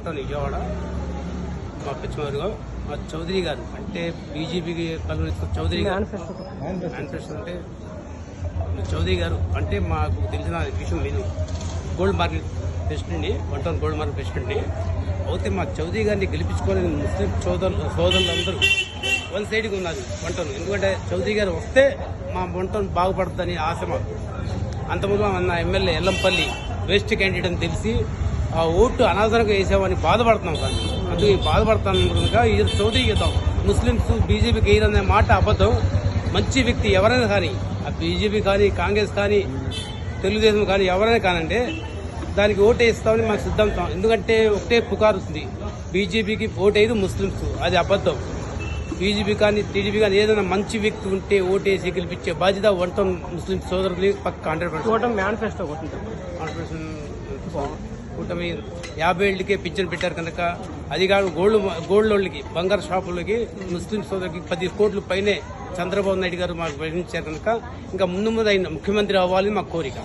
One Vijayawada మా పశ్చిమవర్గం మా చౌదరి గారు అంటే బీజేపీకి చౌదరి గారు మేనిఫెస్టో అంటే చౌదరి గారు అంటే మాకు తెలిసిన విషయం నేను గోల్డ్ మార్కెట్ ప్రెసిడెంట్ని 1 గోల్డ్ మార్కెట్ ప్రెసిడెంట్ని అయితే మా చౌదరి గారిని గెలిపించుకోవాలని ముస్లిం సోదరులందరూ వన్ సైడ్గా ఉన్నారు 1 ఎందుకంటే చౌదరి గారు వస్తే మా 1 బాగుపడుతుందని ఆశ మాకు. అంతకుముందు మన ఎమ్మెల్యే ఎల్లంపల్లి వేస్ట్ క్యాండిడేట్ అని తెలిసి ఆ ఓటు అనాదరంగా వేసామని బాధపడుతున్నాం సార్. అందుకే బాధపడుతున్నాం కనుక ఇది చౌదరికి ఇద్దాం. ముస్లింస్ బీజేపీకి వేయరనే మాట అబద్ధం. మంచి వ్యక్తి ఎవరైనా కానీ ఆ బీజేపీ కానీ కాంగ్రెస్ కానీ తెలుగుదేశం కానీ ఎవరైనా కానంటే దానికి ఓటు వేస్తామని మాకు సిద్ధాంతం. ఎందుకంటే ఒకటే పుకారు వస్తుంది, బీజేపీకి ఓటేది ముస్లింస్, అది అబద్ధం. బీజేపీ కానీ టీడీపీ కానీ ఏదైనా మంచి వ్యక్తి ఉంటే ఓటేసి గెలిపించే బాధ్యత 1 ముస్లిం సోదరులు పక్క 100%. మేనిఫెస్టో కూటమి 50 ఏళ్ళకే పింఛన్ పెట్టారు కనుక అది కాదు గోల్డ్ వాళ్ళకి బంగారు షాపులకి ముస్లిం సోదరులకి 10 కోట్ల పైనే చంద్రబాబు నాయుడు గారు మాకు ప్రకటించారు కనుక ఇంకా ముందు ఆయన ముఖ్యమంత్రి అవ్వాలని మా కోరిక.